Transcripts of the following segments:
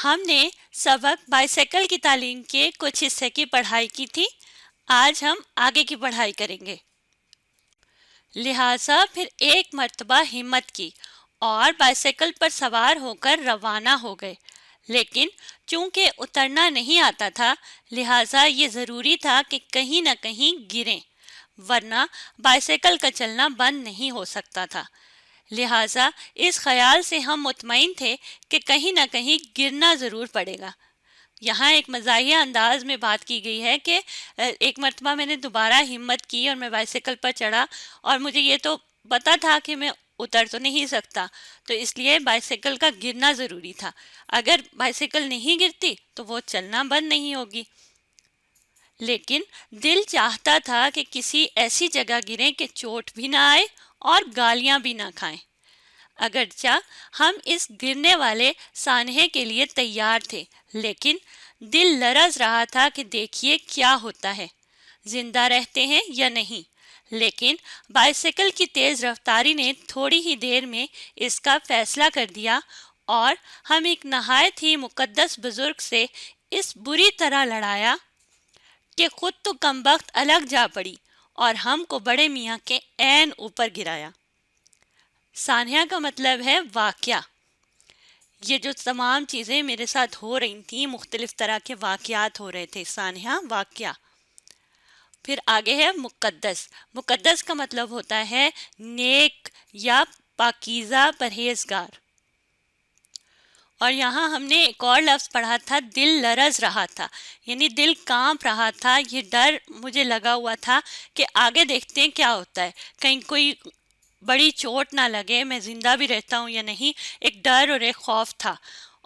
ہم نے سبق بائسیکل کی تعلیم کے کچھ حصے کی پڑھائی کی تھی۔ آج ہم آگے کی پڑھائی کریں گے۔ لہٰذا پھر ایک مرتبہ ہمت کی اور بائسیکل پر سوار ہو کر روانہ ہو گئے، لیکن چونکہ اترنا نہیں آتا تھا لہٰذا یہ ضروری تھا کہ کہیں نہ کہیں گریں، ورنہ بائسیکل کا چلنا بند نہیں ہو سکتا تھا۔ لہٰذا اس خیال سے ہم مطمئن تھے کہ کہیں نہ کہیں گرنا ضرور پڑے گا۔ یہاں ایک مزاحیہ انداز میں بات کی گئی ہے کہ ایک مرتبہ میں نے دوبارہ ہمت کی اور میں بائسیکل پر چڑھا اور مجھے یہ تو پتا تھا کہ میں اتر تو نہیں سکتا، تو اس لیے بائسیکل کا گرنا ضروری تھا۔ اگر بائسیکل نہیں گرتی تو وہ چلنا بند نہیں ہوگی۔ لیکن دل چاہتا تھا کہ کسی ایسی جگہ گریں کہ چوٹ بھی نہ آئے اور گالیاں بھی نہ کھائیں۔ اگرچہ ہم اس گرنے والے سانحے کے لیے تیار تھے، لیکن دل لرز رہا تھا کہ دیکھیے کیا ہوتا ہے، زندہ رہتے ہیں یا نہیں۔ لیکن بائسیکل کی تیز رفتاری نے تھوڑی ہی دیر میں اس کا فیصلہ کر دیا اور ہم ایک نہایت ہی مقدس بزرگ سے اس بری طرح لڑایا کہ خود تو کمبخت الگ جا پڑی اور ہم کو بڑے میاں کے عین اوپر گرایا۔ سانحہ کا مطلب ہے واقعہ۔ یہ جو تمام چیزیں میرے ساتھ ہو رہی تھیں، مختلف طرح کے واقعات ہو رہے تھے، سانحہ واقعہ۔ پھر آگے ہے مقدس۔ مقدس کا مطلب ہوتا ہے نیک یا پاکیزہ، پرہیزگار۔ اور یہاں ہم نے ایک اور لفظ پڑھا تھا، دل لرز رہا تھا، یعنی دل کانپ رہا تھا۔ یہ ڈر مجھے لگا ہوا تھا کہ آگے دیکھتے ہیں کیا ہوتا ہے، کہیں کوئی بڑی چوٹ نہ لگے، میں زندہ بھی رہتا ہوں یا نہیں، ایک ڈر اور ایک خوف تھا۔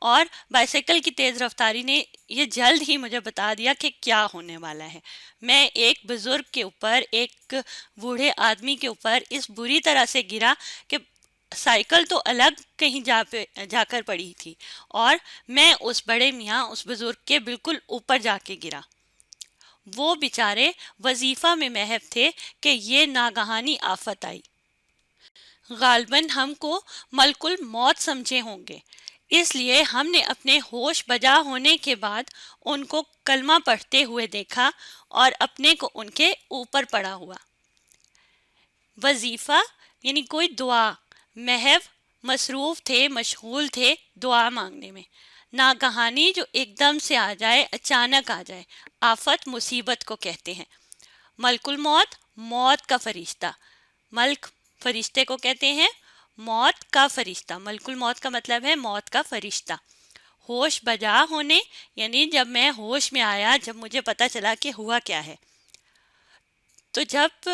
اور بائسیکل کی تیز رفتاری نے یہ جلد ہی مجھے بتا دیا کہ کیا ہونے والا ہے۔ میں ایک بزرگ کے اوپر، ایک بوڑھے آدمی کے اوپر اس بری طرح سے گرا کہ سائیکل تو الگ کہیں جا کر پڑی تھی اور میں اس بڑے میاں، اس بزرگ کے بالکل اوپر جا کے گرا۔ وہ بیچارے وظیفہ میں محو تھے کہ یہ ناگہانی آفت آئی۔ غالباً ہم کو ملک الموت سمجھے ہوں گے، اس لیے ہم نے اپنے ہوش بجا ہونے کے بعد ان کو کلمہ پڑھتے ہوئے دیکھا اور اپنے کو ان کے اوپر پڑا ہوا۔ وظیفہ یعنی کوئی دعا، محو مصروف تھے، مشغول تھے دعا مانگنے میں۔ ناگہانی جو ایک دم سے آ جائے، اچانک آ جائے، آفت مصیبت کو کہتے ہیں۔ ملک الموت، موت کا فرشتہ، ملک فرشتے کو کہتے ہیں، موت کا فرشتہ، ملک الموت کا مطلب ہے موت کا فرشتہ۔ ہوش بجا ہونے یعنی جب میں ہوش میں آیا، جب مجھے پتا چلا کہ ہوا کیا ہے، تو جب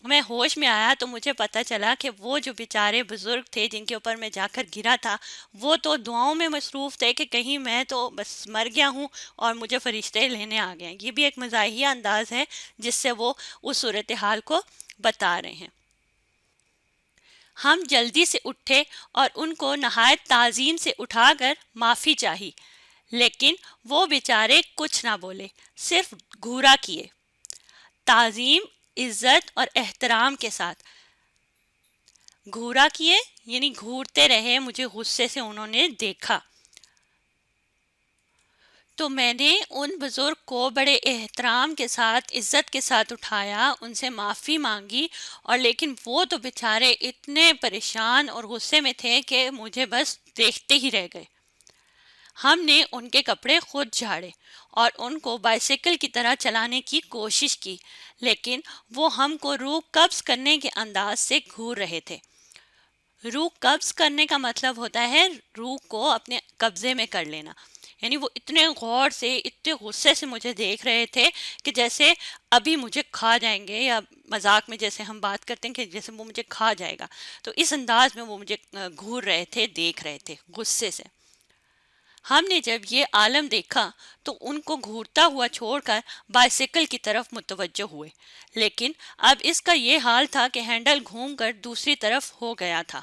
میں ہوش میں آیا تو مجھے پتا چلا کہ وہ جو بیچارے بزرگ تھے جن کے اوپر میں جا کر گرا تھا، وہ تو دعاؤں میں مصروف تھے کہ کہیں میں تو بس مر گیا ہوں اور مجھے فرشتے لینے آ گئے ہیں۔ یہ بھی ایک مزاحیہ انداز ہے جس سے وہ اس صورتحال کو بتا رہے ہیں۔ ہم جلدی سے اٹھے اور ان کو نہایت تعظیم سے اٹھا کر معافی چاہی، لیکن وہ بیچارے کچھ نہ بولے، صرف گھورا کیے، تعظیم، عزت اور احترام کے ساتھ گھورا کیے، یعنی گھورتے رہے۔ مجھے غصے سے انہوں نے دیکھا تو میں نے ان بزرگ کو بڑے احترام کے ساتھ، عزت کے ساتھ اٹھایا، ان سے معافی مانگی، اور لیکن وہ تو بیچارے اتنے پریشان اور غصے میں تھے کہ مجھے بس دیکھتے ہی رہ گئے۔ ہم نے ان کے کپڑے خود جھاڑے اور ان کو بائسیکل کی طرح چلانے کی کوشش کی، لیکن وہ ہم کو روح قبض کرنے کے انداز سے گھور رہے تھے۔ روح قبض کرنے کا مطلب ہوتا ہے روح کو اپنے قبضے میں کر لینا، یعنی وہ اتنے غور سے، اتنے غصے سے مجھے دیکھ رہے تھے کہ جیسے ابھی مجھے کھا جائیں گے، یا مذاق میں جیسے ہم بات کرتے ہیں کہ جیسے وہ مجھے کھا جائے گا، تو اس انداز میں وہ مجھے گھور رہے تھے، دیکھ رہے تھے غصے سے۔ ہم نے جب یہ عالم دیکھا تو ان کو گھورتا ہوا چھوڑ کر بائسیکل کی طرف متوجہ ہوئے، لیکن اب اس کا یہ حال تھا کہ ہینڈل گھوم کر دوسری طرف ہو گیا تھا۔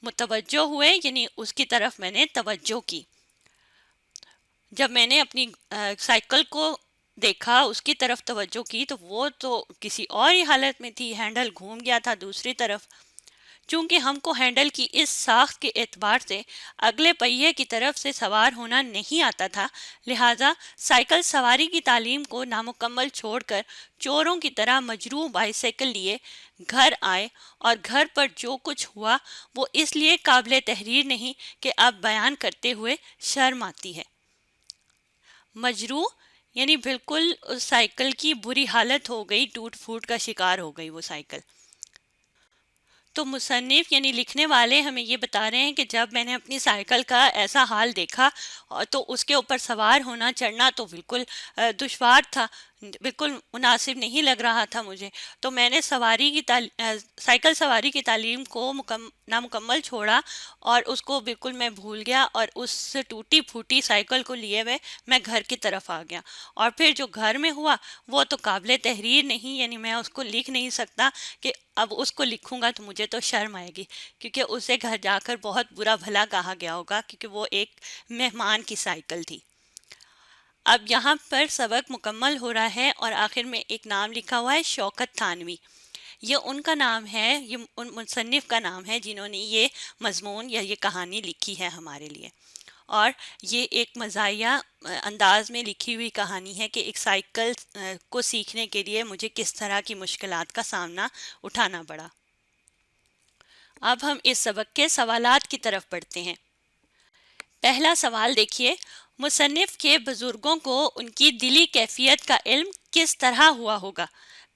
متوجہ ہوئے یعنی اس کی طرف میں نے توجہ کی۔ جب میں نے اپنی سائیکل کو دیکھا، اس کی طرف توجہ کی، تو وہ تو کسی اور ہی حالت میں تھی، ہینڈل گھوم گیا تھا دوسری طرف۔ چونکہ ہم کو ہینڈل کی اس ساخت کے اعتبار سے اگلے پہیے کی طرف سے سوار ہونا نہیں آتا تھا، لہٰذا سائیکل سواری کی تعلیم کو نامکمل چھوڑ کر چوروں کی طرح مجروح بائیسیکل لیے گھر آئے، اور گھر پر جو کچھ ہوا وہ اس لیے قابل تحریر نہیں کہ اب بیان کرتے ہوئے شرم آتی ہے۔ مجروح یعنی بالکل اس سائیکل کی بری حالت ہو گئی، ٹوٹ پھوٹ کا شکار ہو گئی وہ سائیکل۔ تو مصنف یعنی لکھنے والے ہمیں یہ بتا رہے ہیں کہ جب میں نے اپنی سائیکل کا ایسا حال دیکھا تو اس کے اوپر سوار ہونا، چڑھنا تو بالکل دشوار تھا، بالکل مناسب نہیں لگ رہا تھا مجھے، تو میں نے سائیکل سواری کی تعلیم کو نامکمل چھوڑا اور اس کو بالکل میں بھول گیا، اور اس ٹوٹی پھوٹی سائیکل کو لیے ہوئے میں گھر کی طرف آ گیا۔ اور پھر جو گھر میں ہوا وہ تو قابل تحریر نہیں، یعنی میں اس کو لکھ نہیں سکتا کہ اب اس کو لکھوں گا تو مجھے تو شرم آئے گی، کیونکہ اسے گھر جا کر بہت برا بھلا کہا گیا ہوگا، کیونکہ وہ ایک مہمان کی سائیکل تھی۔ اب یہاں پر سبق مکمل ہو رہا ہے اور آخر میں ایک نام لکھا ہوا ہے، شوکت تھانوی۔ یہ ان کا نام ہے، یہ ان مصنف کا نام ہے جنہوں نے یہ مضمون یا یہ کہانی لکھی ہے ہمارے لیے، اور یہ ایک مزاحیہ انداز میں لکھی ہوئی کہانی ہے کہ ایک سائیکل کو سیکھنے کے لیے مجھے کس طرح کی مشکلات کا سامنا اٹھانا پڑا۔ اب ہم اس سبق کے سوالات کی طرف بڑھتے ہیں۔ پہلا سوال دیکھیے، مصنف کے بزرگوں کو ان کی دلی کیفیت کا علم کس طرح ہوا ہوگا؟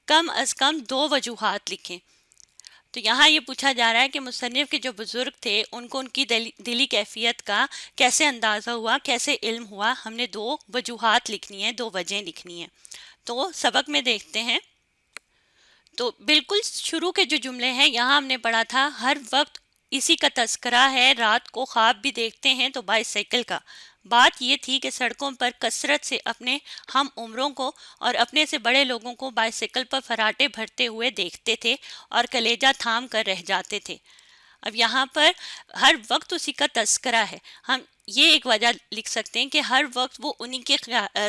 کم از کم 2 وجوہات لکھیں۔ تو یہاں یہ پوچھا جا رہا ہے کہ مصنف کے جو بزرگ تھے ان کو ان کی دلی کیفیت کا کیسے اندازہ ہوا، کیسے علم ہوا۔ ہم نے 2 وجوہات لکھنی ہیں، 2 وجہیں لکھنی ہیں۔ تو سبق میں دیکھتے ہیں۔ تو بالکل شروع کے جو جملے ہیں یہاں ہم نے پڑھا تھا، ہر وقت اسی کا تذکرہ ہے، رات کو خواب بھی دیکھتے ہیں تو بائیسیکل کا۔ بات یہ تھی کہ سڑکوں پر کثرت سے اپنے ہم عمروں کو اور اپنے سے بڑے لوگوں کو بائیسیکل پر فراٹے بھرتے ہوئے دیکھتے تھے اور کلیجہ تھام کر رہ جاتے تھے۔ اب یہاں پر ہر وقت اسی کا تذکرہ ہے، ہم یہ ایک وجہ لکھ سکتے ہیں کہ ہر وقت وہ انہی کے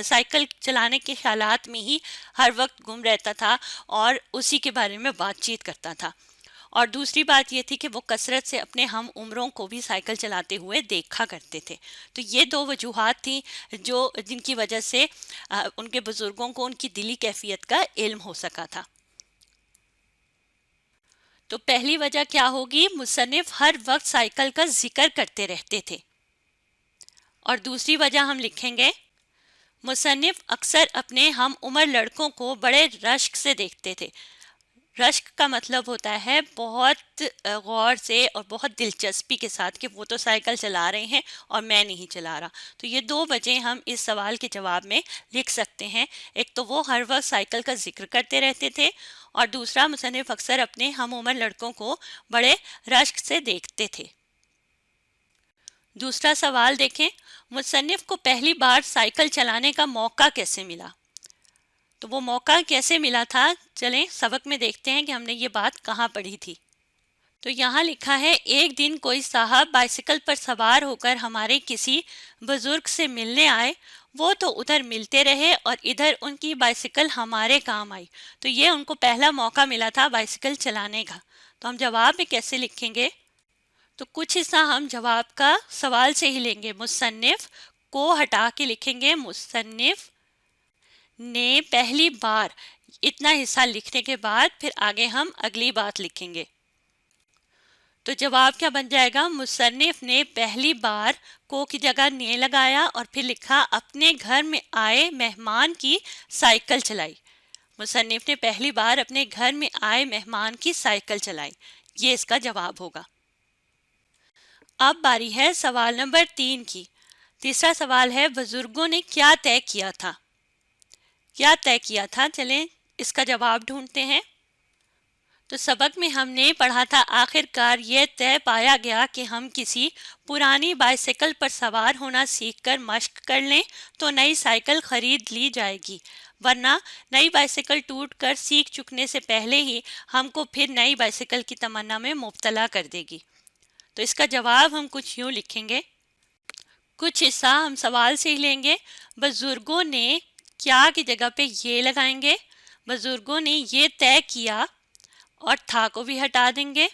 سائیکل چلانے کے خیالات میں ہی ہر وقت گم رہتا تھا اور اسی کے بارے میں بات چیت کرتا تھا۔ اور دوسری بات یہ تھی کہ وہ کثرت سے اپنے ہم عمروں کو بھی سائیکل چلاتے ہوئے دیکھا کرتے تھے۔ تو یہ 2 وجوہات تھیں جن کی وجہ سے ان کے بزرگوں کو ان کی دلی کیفیت کا علم ہو سکا تھا۔ تو پہلی وجہ کیا ہوگی؟ مصنف ہر وقت سائیکل کا ذکر کرتے رہتے تھے۔ اور دوسری وجہ ہم لکھیں گے، مصنف اکثر اپنے ہم عمر لڑکوں کو بڑے رشک سے دیکھتے تھے۔ رشک کا مطلب ہوتا ہے بہت غور سے اور بہت دلچسپی کے ساتھ کہ وہ تو سائیکل چلا رہے ہیں اور میں نہیں چلا رہا۔ تو یہ 2 وجہیں ہم اس سوال کے جواب میں لکھ سکتے ہیں۔ ایک تو وہ ہر وقت سائیکل کا ذکر کرتے رہتے تھے، اور دوسرا مصنف اکثر اپنے ہم عمر لڑکوں کو بڑے رشک سے دیکھتے تھے۔ دوسرا سوال دیکھیں، مصنف کو پہلی بار سائیکل چلانے کا موقع کیسے ملا؟ تو وہ موقع کیسے ملا تھا، چلیں سبق میں دیکھتے ہیں کہ ہم نے یہ بات کہاں پڑھی تھی۔ تو یہاں لکھا ہے، ایک دن کوئی صاحب بائیسیکل پر سوار ہو کر ہمارے کسی بزرگ سے ملنے آئے، وہ تو ادھر ملتے رہے اور ادھر ان کی بائیسیکل ہمارے کام آئی۔ تو یہ ان کو پہلا موقع ملا تھا بائیسیکل چلانے کا۔ تو ہم جواب میں کیسے لکھیں گے؟ تو کچھ حصہ ہم جواب کا سوال سے ہی لیں گے، مصنف کو ہٹا کے لکھیں گے مصنف نے پہلی بار، اتنا حصہ لکھنے کے بعد پھر آگے ہم اگلی بات لکھیں گے۔ تو جواب کیا بن جائے گا؟ مصنف نے پہلی بار کو کی جگہ نے لگایا اور پھر لکھا اپنے گھر میں آئے مہمان کی سائیکل چلائی۔ مصنف نے پہلی بار اپنے گھر میں آئے مہمان کی سائیکل چلائی، یہ اس کا جواب ہوگا۔ اب باری ہے سوال نمبر 3 کی۔ تیسرا سوال ہے، بزرگوں نے کیا طے کیا تھا؟ کیا طے کیا تھا؟ چلیں اس کا جواب ڈھونڈتے ہیں۔ تو سبق میں ہم نے پڑھا تھا، آخر کار یہ طے پایا گیا کہ ہم کسی پرانی بائیسیکل پر سوار ہونا سیکھ کر مشق کر لیں تو نئی سائیکل خرید لی جائے گی، ورنہ نئی بائیسیکل ٹوٹ کر سیکھ چکنے سے پہلے ہی ہم کو پھر نئی بائیسیکل کی تمنا میں مبتلا کر دے گی۔ تو اس کا جواب ہم کچھ یوں لکھیں گے، کچھ حصہ ہم سوال سے ہی لیں گے، بزرگوں نے کیا کی جگہ پہ یہ لگائیں گے، بزرگوں نے یہ طے کیا اور تھا کو بھی ہٹا دیں گے۔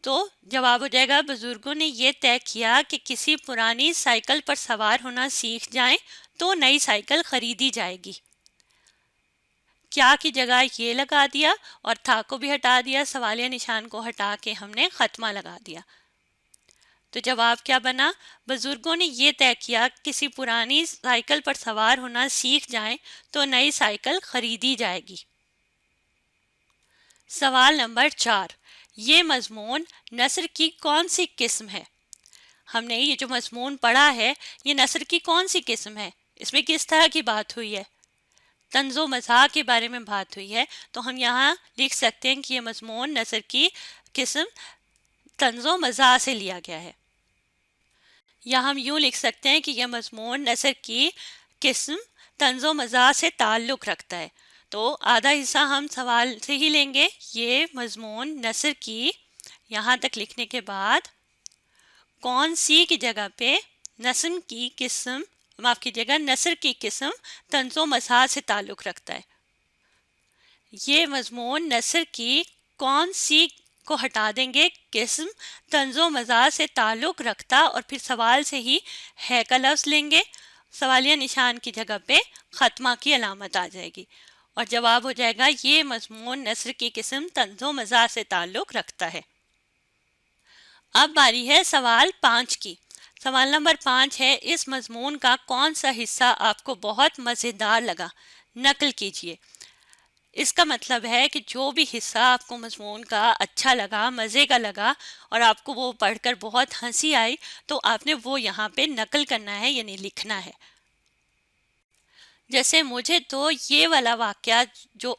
تو جواب ہو جائے گا بزرگوں نے یہ طے کیا کہ کسی پرانی سائیکل پر سوار ہونا سیکھ جائیں تو نئی سائیکل خریدی جائے گی۔ کیا کی جگہ یہ لگا دیا اور تھا کو بھی ہٹا دیا، سوالیہ نشان کو ہٹا کے ہم نے خاتمہ لگا دیا۔ تو جواب کیا بنا؟ بزرگوں نے یہ طے کیا کسی پرانی سائیکل پر سوار ہونا سیکھ جائیں تو نئی سائیکل خریدی جائے گی۔ سوال نمبر 4، یہ مضمون نثر کی کون سی قسم ہے؟ ہم نے یہ جو مضمون پڑھا ہے یہ نثر کی کون سی قسم ہے؟ اس میں کس طرح کی بات ہوئی ہے؟ طنز و مزاح کے بارے میں بات ہوئی ہے، تو ہم یہاں لکھ سکتے ہیں کہ یہ مضمون نثر کی قسم طنز و مزاح سے لیا گیا ہے، یا ہم یوں لکھ سکتے ہیں کہ یہ مضمون نثر کی قسم طنز و مزاح سے تعلق رکھتا ہے۔ تو آدھا حصہ ہم سوال سے ہی لیں گے، یہ مضمون نثر کی، یہاں تک لکھنے کے بعد کون سی کی جگہ پہ نثر کی قسم طنز و مزاح سے تعلق رکھتا ہے۔ یہ مضمون نثر کی کون سی کو ہٹا دیں گے، قسم طنز و مزاح سے تعلق رکھتا، اور پھر سوال سے ہی ہے کا لفظ لیں گے، سوالیہ نشان کی جگہ پہ خاتمہ کی علامت آ جائے گی، اور جواب ہو جائے گا یہ مضمون نثر کی قسم طنز و مزاح سے تعلق رکھتا ہے۔ اب باری ہے سوال 5 کی۔ سوال نمبر 5 ہے، اس مضمون کا کون سا حصہ آپ کو بہت مزیدار لگا؟ نقل کیجئے۔ اس کا مطلب ہے کہ جو بھی حصہ آپ کو مضمون کا اچھا لگا، مزے کا لگا، اور آپ کو وہ پڑھ کر بہت ہنسی آئی، تو آپ نے وہ یہاں پہ نقل کرنا ہے، یعنی لکھنا ہے۔ جیسے مجھے تو یہ والا واقعہ جو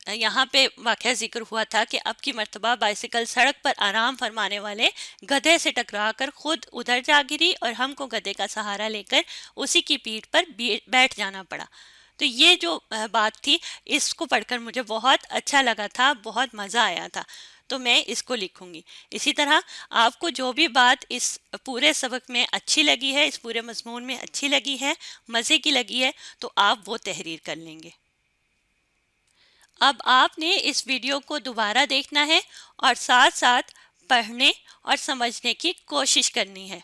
یہاں پہ واقعہ ذکر ہوا تھا کہ اب کی مرتبہ بائسیکل سڑک پر آرام فرمانے والے گدھے سے ٹکرا کر خود ادھر جا گری اور ہم کو گدھے کا سہارا لے کر اسی کی پیٹھ پر بیٹھ جانا پڑا۔ تو یہ جو بات تھی، اس کو پڑھ کر مجھے بہت اچھا لگا تھا، بہت مزہ آیا تھا، تو میں اس کو لکھوں گی۔ اسی طرح آپ کو جو بھی بات اس پورے سبق میں اچھی لگی ہے، اس پورے مضمون میں اچھی لگی ہے، مزے کی لگی ہے، تو آپ وہ تحریر کر لیں گے۔ اب آپ نے اس ویڈیو کو دوبارہ دیکھنا ہے اور ساتھ ساتھ پڑھنے اور سمجھنے کی کوشش کرنی ہے۔